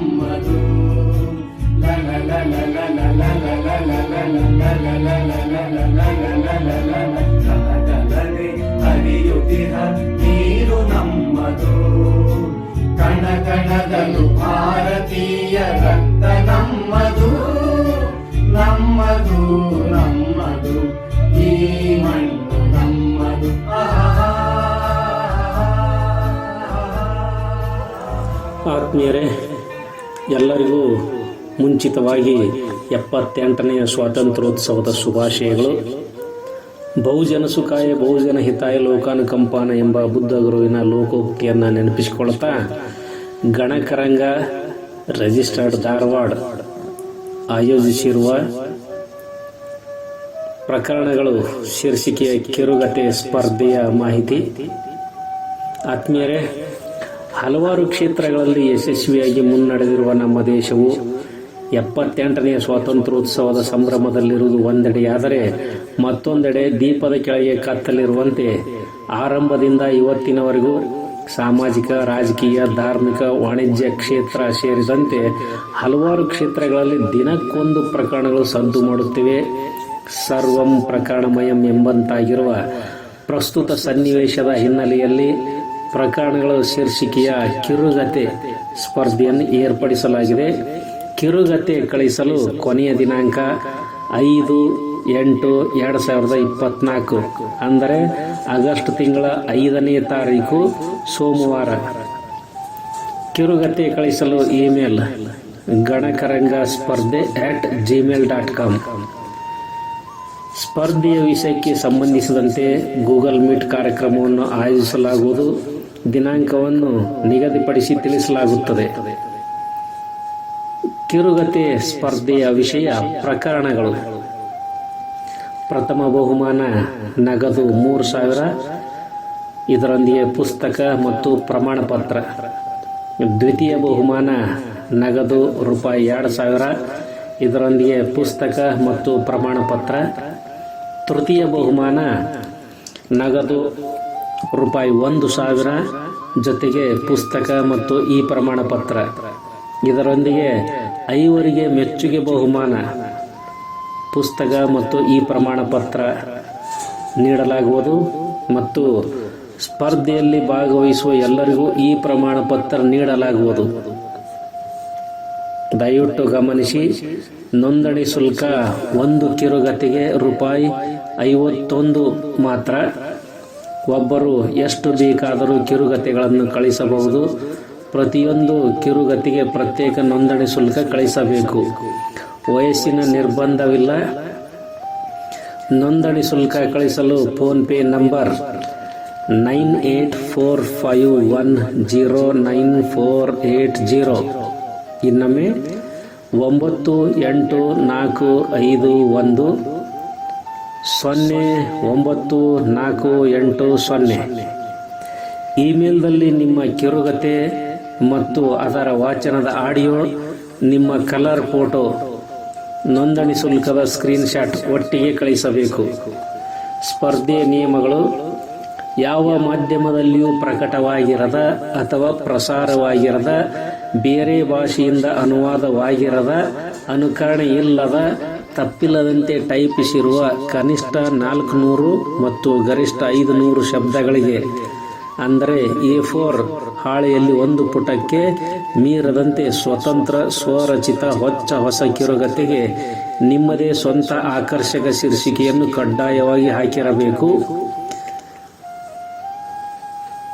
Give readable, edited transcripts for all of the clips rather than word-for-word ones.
ನಮ್ಮದು ಹರಿಯುತ್ತಿಹ ನೀರು ನಮ್ಮದು ಕಣ ಕಣದಲು ಭಾರತೀಯ ರಕ್ತ ನಮ್ಮದು ನಮ್ಮದು ನಮ್ಮದು ಈ ಮಣ್ಣು ನಮ್ಮದು. ಆತ್ಮೀಯರೇ, ಎಲ್ಲರಿಗೂ ಮುಂಚಿತವಾಗಿ 78ನೇ ಸ್ವಾತಂತ್ರ್ಯೋತ್ಸವದ ಶುಭಾಶಯಗಳು. ಬಹುಜನ ಸುಖಾಯ ಬಹುಜನ ಹಿತಾಯ ಲೋಕಾನುಕಂಪಾನ ಎಂಬ ಬುದ್ಧ ಗುರುವಿನ ಲೋಕೋಕ್ತಿಯನ್ನು ನೆನಪಿಸಿಕೊಳ್ತಾ ಗಣಕರಂಗ ರಿಜಿಸ್ಟರ್ಡ್ ಧಾರವಾಡ ಆಯೋಜಿಸಿರುವ ಪ್ರಕರಣಗಳು ಶೀರ್ಷಿಕೆಯ ಕಿರುಗತೆ ಸ್ಪರ್ಧೆಯ ಮಾಹಿತಿ. ಆತ್ಮೀಯರೇ, ಹಲವಾರು ಕ್ಷೇತ್ರಗಳಲ್ಲಿ ಯಶಸ್ವಿಯಾಗಿ ಮುನ್ನಡೆದಿರುವ ನಮ್ಮ ದೇಶವು 78ನೇ ಸ್ವಾತಂತ್ರ್ಯೋತ್ಸವದ ಸಂಭ್ರಮದಲ್ಲಿರುವುದು ಒಂದೆಡೆಯಾದರೆ, ಮತ್ತೊಂದೆಡೆ ದೀಪದ ಕೆಳಗೆ ಕತ್ತಲಿರುವಂತೆ ಆರಂಭದಿಂದ ಇವತ್ತಿನವರೆಗೂ ಸಾಮಾಜಿಕ, ರಾಜಕೀಯ, ಧಾರ್ಮಿಕ, ವಾಣಿಜ್ಯ ಕ್ಷೇತ್ರ ಸೇರಿದಂತೆ ಹಲವಾರು ಕ್ಷೇತ್ರಗಳಲ್ಲಿ ದಿನಕ್ಕೊಂದು ಪ್ರಕರಣಗಳು ಸದ್ದು ಮಾಡುತ್ತಿವೆ. ಸರ್ವಂ ಪ್ರಕರಣಮಯಂ ಎಂಬಂತಾಗಿರುವ ಪ್ರಸ್ತುತ ಸನ್ನಿವೇಶದ ಹಿನ್ನೆಲೆಯಲ್ಲಿ ಪ್ರಕರಣಗಳ ಶೀರ್ಷಿಕೆಯ ಕಿರುಗತೆ ಸ್ಪರ್ಧೆಯನ್ನು ಏರ್ಪಡಿಸಲಾಗಿದೆ. ಕಿರುಗತೆ ಕಳಿಸಲು ಕೊನೆಯ ದಿನಾಂಕ 5/8/2024 ಅಂದರೆ ಆಗಸ್ಟ್ ತಿಂಗಳ 5ನೇ ತಾರೀಕು ಸೋಮವಾರ. ಕಿರುಗತೆ ಕಳಿಸಲು ಇಮೇಲ್ ಗಣಕರಂಗ ಸ್ಪರ್ಧೆ @gmail.com. ಸ್ಪರ್ಧೆಯ ವಿಷಯಕ್ಕೆ ಸಂಬಂಧಿಸಿದಂತೆ ಗೂಗಲ್ ಮೀಟ್ ಕಾರ್ಯಕ್ರಮವನ್ನು ಆಯೋಜಿಸಲಾಗುವುದು. ದಿನಾಂಕವನ್ನು ನಿಗದಿಪಡಿಸಿ ತಿಳಿಸಲಾಗುತ್ತದೆ. ಕಿರುಗತೆ ಸ್ಪರ್ಧೆಯ ವಿಷಯ ಪ್ರಕರಣಗಳು. ಪ್ರಥಮ ಬಹುಮಾನ ನಗದು 3,000, ಇದರೊಂದಿಗೆ ಪುಸ್ತಕ ಮತ್ತು ಪ್ರಮಾಣ ಪತ್ರ. ದ್ವಿತೀಯ ಬಹುಮಾನ ನಗದು ₹2,000, ಇದರೊಂದಿಗೆ ಪುಸ್ತಕ ಮತ್ತು ಪ್ರಮಾಣ ಪತ್ರ. ತೃತೀಯ ಬಹುಮಾನ ನಗದು ₹1,000 ಜೊತೆಗೆ ಪುಸ್ತಕ ಮತ್ತು ಈ ಪ್ರಮಾಣ ಪತ್ರ. ಇದರೊಂದಿಗೆ 5ವರಿಗೆ ಮೆಚ್ಚುಗೆ ಬಹುಮಾನ, ಪುಸ್ತಕ ಮತ್ತು ಈ ಪ್ರಮಾಣ ಪತ್ರ ನೀಡಲಾಗುವುದು ಮತ್ತು ಸ್ಪರ್ಧೆಯಲ್ಲಿ ಭಾಗವಹಿಸುವ ಎಲ್ಲರಿಗೂ ಈ ಪ್ರಮಾಣ ಪತ್ರ ನೀಡಲಾಗುವುದು. ದಯವಿಟ್ಟು ಗಮನಿಸಿ, ನೋಂದಣಿ ಶುಲ್ಕ ಒಂದು ಕಿರುಗತೆಗೆ ₹51 ಮಾತ್ರ. ಒಬ್ಬರು ಎಷ್ಟು ಬೇಕಾದರೂ ಕಿರುಗತೆಗಳನ್ನು ಕಳಿಸಬಹುದು. ಪ್ರತಿಯೊಂದು ಕಿರುಗತೆಗೆ ಪ್ರತ್ಯೇಕ ನೋಂದಣಿ ಶುಲ್ಕ ಕಳಿಸಬೇಕು. ವಯಸ್ಸಿನ ನಿರ್ಬಂಧವಿಲ್ಲ. ನೋಂದಣಿ ಶುಲ್ಕ ಕಳಿಸಲು ಫೋನ್ ಪೇ ನಂಬರ್ 9845109480. ಇನ್ನೊಮ್ಮೆ 9841099480. ಇಮೇಲ್ದಲ್ಲಿ ನಿಮ್ಮ ಕಿರುಗತೆ ಮತ್ತು ಅದರ ವಾಚನದ ಆಡಿಯೋ, ನಿಮ್ಮ ಕಲರ್ ಫೋಟೋ, ನೋಂದಣಿ ಶುಲ್ಕದ ಸ್ಕ್ರೀನ್ಶಾಟ್ ಒಟ್ಟಿಗೆ ಕಳಿಸಬೇಕು. ಸ್ಪರ್ಧೆಯ ನಿಯಮಗಳು: ಯಾವ ಮಾಧ್ಯಮದಲ್ಲಿಯೂ ಪ್ರಕಟವಾಗಿರದ ಅಥವಾ ಪ್ರಸಾರವಾಗಿರದ, ಬೇರೆ ಭಾಷೆಯಿಂದ ಅನುವಾದವಾಗಿರದ, ಅನುಕರಣೆ ಇಲ್ಲದ, ತಪ್ಪಿಲ್ಲದಂತೆ ಟೈಪಿಸಿರುವ ಕನಿಷ್ಠ 400 ಮತ್ತು ಗರಿಷ್ಠ 500 ಶಬ್ದಗಳಿಗೆ, ಅಂದರೆ A4 ಹಾಳೆಯಲ್ಲಿ ಒಂದು ಪುಟಕ್ಕೆ ಮೀರದಂತೆ ಸ್ವತಂತ್ರ ಸ್ವರಚಿತ ಹೊಸ ಕಿರುಗತೆಗೆ ನಿಮ್ಮದೇ ಸ್ವಂತ ಆಕರ್ಷಕ ಶೀರ್ಷಿಕೆಯನ್ನು ಕಡ್ಡಾಯವಾಗಿ ಹಾಕಿರಬೇಕು.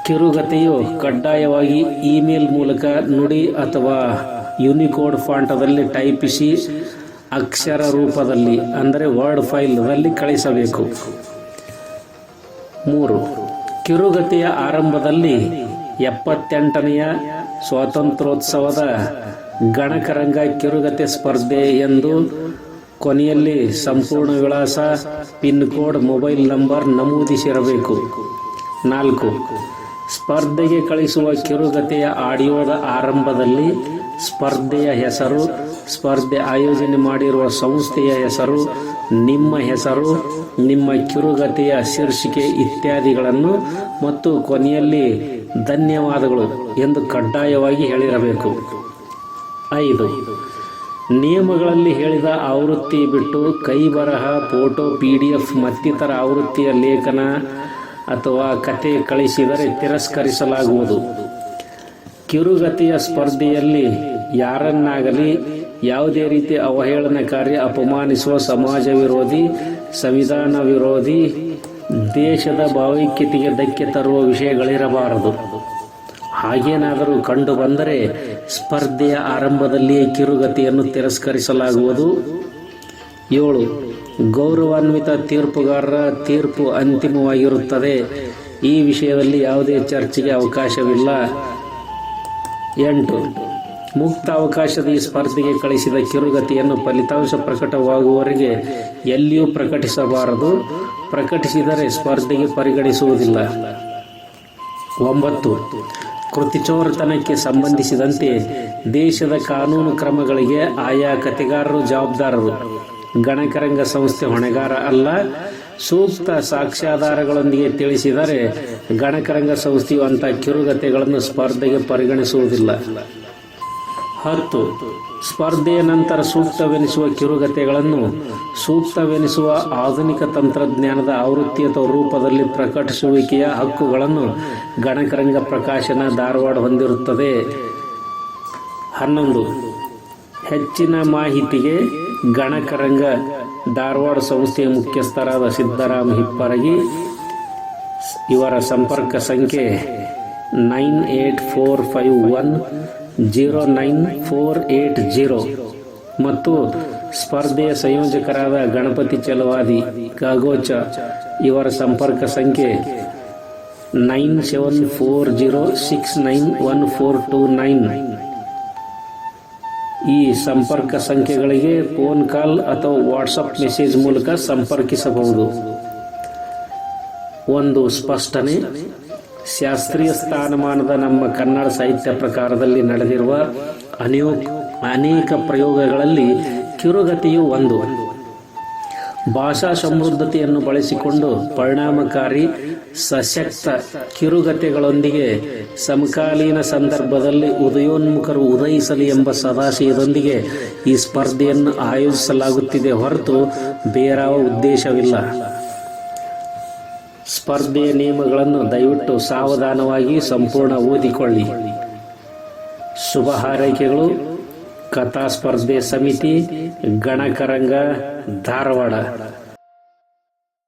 ಕಿರುಗತೆಯು ಕಡ್ಡಾಯವಾಗಿ ಇಮೇಲ್ ಮೂಲಕ ನುಡಿ ಅಥವಾ ಯೂನಿಕೋಡ್ ಫಾಂಟದಲ್ಲಿ ಟೈಪಿಸಿ ಅಕ್ಷರ ರೂಪದಲ್ಲಿ, ಅಂದರೆ ವರ್ಡ್ ಫೈಲ್ನಲ್ಲಿ ಕಳಿಸಬೇಕು. 3. ಕಿರುಗತೆಯ ಆರಂಭದಲ್ಲಿ 78ನೇ ಸ್ವಾತಂತ್ರ್ಯೋತ್ಸವದ ಗಣಕರಂಗ ಕಿರುಗತೆ ಸ್ಪರ್ಧೆ ಎಂದು ಕೊನೆಯಲ್ಲಿ ಸಂಪೂರ್ಣ ವಿಳಾಸ, ಪಿನ್ ಕೋಡ್, ಮೊಬೈಲ್ ನಂಬರ್ ನಮೂದಿಸಿರಬೇಕು. 4. ಸ್ಪರ್ಧೆಗೆ ಕಳಿಸುವ ಕಿರುಗತೆಯ ಆಡಿಯೋದ ಆರಂಭದಲ್ಲಿ ಸ್ಪರ್ಧೆಯ ಹೆಸರು, ಸ್ಪರ್ಧೆ ಆಯೋಜನೆ ಮಾಡಿರುವ ಸಂಸ್ಥೆಯ ಹೆಸರು, ನಿಮ್ಮ ಹೆಸರು, ನಿಮ್ಮ ಕಿರುಗತೆಯ ಶೀರ್ಷಿಕೆ ಇತ್ಯಾದಿಗಳನ್ನು ಮತ್ತು ಕೊನೆಯಲ್ಲಿ ಧನ್ಯವಾದಗಳು ಎಂದು ಕಡ್ಡಾಯವಾಗಿ ಹೇಳಿರಬೇಕು. 5. ನಿಯಮಗಳಲ್ಲಿ ಹೇಳಿದ ಆವೃತ್ತಿ ಬಿಟ್ಟು ಕೈ ಬರಹ, ಫೋಟೋ, PDF ಮತ್ತಿತರ ಆವೃತ್ತಿಯ ಲೇಖನ ಅಥವಾ ಕತೆ ಕಳಿಸಿದರೆ ತಿರಸ್ಕರಿಸಲಾಗುವುದು. ಕಿರುಗತೆಯ ಸ್ಪರ್ಧೆಯಲ್ಲಿ ಯಾರನ್ನಾಗಲಿ ಯಾವುದೇ ರೀತಿ ಅವಹೇಳನಕಾರಿ, ಅಪಮಾನಿಸುವ, ಸಮಾಜ ವಿರೋಧಿ, ಸಂವಿಧಾನ ವಿರೋಧಿ, ದೇಶದ ಭಾವೈಕ್ಯತೆಗೆ ಧಕ್ಕೆ ತರುವ ವಿಷಯಗಳಿರಬಾರದು. ಹಾಗೇನಾದರೂ ಕಂಡು ಬಂದರೆ ಸ್ಪರ್ಧೆಯ ಆರಂಭದಲ್ಲಿಯೇ ಕಿರುಗತೆಯನ್ನು ತಿರಸ್ಕರಿಸಲಾಗುವುದು. 7. ಗೌರವಾನ್ವಿತ ತೀರ್ಪುಗಾರರ ತೀರ್ಪು ಅಂತಿಮವಾಗಿರುತ್ತದೆ. ಈ ವಿಷಯದಲ್ಲಿ ಯಾವುದೇ ಚರ್ಚೆಗೆ ಅವಕಾಶವಿಲ್ಲ. 8. ಮುಕ್ತ ಅವಕಾಶದ ಈ ಸ್ಪರ್ಧೆಗೆ ಕಳಿಸಿದ ಕಿರುಗತೆಯನ್ನು ಫಲಿತಾಂಶ ಪ್ರಕಟವಾಗುವವರೆಗೆ ಎಲ್ಲಿಯೂ ಪ್ರಕಟಿಸಬಾರದು. ಪ್ರಕಟಿಸಿದರೆ ಸ್ಪರ್ಧೆಗೆ ಪರಿಗಣಿಸುವುದಿಲ್ಲ. 9. ಕೃತಿಚೋರತನಕ್ಕೆ ಸಂಬಂಧಿಸಿದಂತೆ ದೇಶದ ಕಾನೂನು ಕ್ರಮಗಳಿಗೆ ಆಯಾ ಕತೆಗಾರರು ಜವಾಬ್ದಾರರು. ಗಣಕರಂಗ ಸಂಸ್ಥೆ ಹೊಣೆಗಾರ ಅಲ್ಲ. ಸೂಕ್ತ ಸಾಕ್ಷ್ಯಾಧಾರಗಳೊಂದಿಗೆ ತಿಳಿಸಿದರೆ ಗಣಕರಂಗ ಸಂಸ್ಥೆಯು ಅಂಥ ಕಿರುಗತೆಗಳನ್ನು ಸ್ಪರ್ಧೆಗೆ ಪರಿಗಣಿಸುವುದಿಲ್ಲ. 10. ಸ್ಪರ್ಧೆಯ ನಂತರ ಸೂಕ್ತವೆನಿಸುವ ಕಿರುಗತೆಗಳನ್ನು ಸೂಕ್ತವೆನಿಸುವ ಆಧುನಿಕ ತಂತ್ರಜ್ಞಾನದ ಆವೃತ್ತಿ ಅಥವಾ ರೂಪದಲ್ಲಿ ಪ್ರಕಟಿಸುವಿಕೆಯ ಹಕ್ಕುಗಳನ್ನು ಗಣಕರಂಗ ಪ್ರಕಾಶನ, ಧಾರವಾಡ ಹೊಂದಿರುತ್ತದೆ. 11. ಹೆಚ್ಚಿನ ಮಾಹಿತಿಗೆ ಗಣಕರಂಗ ಧಾರವಾಡ ಸಂಸ್ಥೆಯ ಮುಖ್ಯಸ್ಥರಾದ ಸಿದ್ದರಾಮ ಹಿಪ್ಪರಗಿ, ಇವರ ಸಂಪರ್ಕ ಸಂಖ್ಯೆ 9845109480 ಮತ್ತು ಸ್ಪರ್ಧೆಯ ಸಂಯೋಜಕರಾದ ಗಣಪತಿ ಚಲವಾದಿ ಕಾಗೋಚ, ಇವರ ಸಂಪರ್ಕ ಸಂಖ್ಯೆ 9740691429. ಈ ಸಂಪರ್ಕ ಸಂಖ್ಯೆಗಳಿಗೆ ಫೋನ್ ಕಾಲ್ ಅಥವಾ ವಾಟ್ಸಪ್ ಮೆಸೇಜ್ ಮೂಲಕ ಸಂಪರ್ಕಿಸಬಹುದು. ಒಂದು ಸ್ಪಷ್ಟನೆ: ಶಾಸ್ತ್ರೀಯ ಸ್ಥಾನಮಾನದ ನಮ್ಮ ಕನ್ನಡ ಸಾಹಿತ್ಯ ಪ್ರಕಾರದಲ್ಲಿ ನಡೆದಿರುವ ಅನೇಕ ಪ್ರಯೋಗಗಳಲ್ಲಿ ಕಿರುಗತೆಯು ಒಂದು. ಭಾಷಾ ಸಮೃದ್ಧತೆಯನ್ನು ಬಳಸಿಕೊಂಡು ಪರಿಣಾಮಕಾರಿ, ಸಶಕ್ತ ಕಿರುಗತೆಗಳೊಂದಿಗೆ ಸಮಕಾಲೀನ ಸಂದರ್ಭದಲ್ಲಿ ಉದಯೋನ್ಮುಖರು ಉದಯಿಸಲಿ ಎಂಬ ಸದಾಶಯದೊಂದಿಗೆ ಈ ಸ್ಪರ್ಧೆಯನ್ನು ಆಯೋಜಿಸಲಾಗುತ್ತಿದೆ ಹೊರತು ಬೇರಾವ ಉದ್ದೇಶವಿಲ್ಲ. ಸ್ಪರ್ಧೆಯ ನಿಯಮಗಳನ್ನು ದಯವಿಟ್ಟು ಸಾವಧಾನವಾಗಿ ಸಂಪೂರ್ಣ ಓದಿಕೊಳ್ಳಿ. ಶುಭ ಹಾರೈಕೆಗಳು. ಕಥಾ ಸ್ಪರ್ಧೆ ಸಮಿತಿ, ಗಣಕರಂಗ, ಧಾರವಾಡ.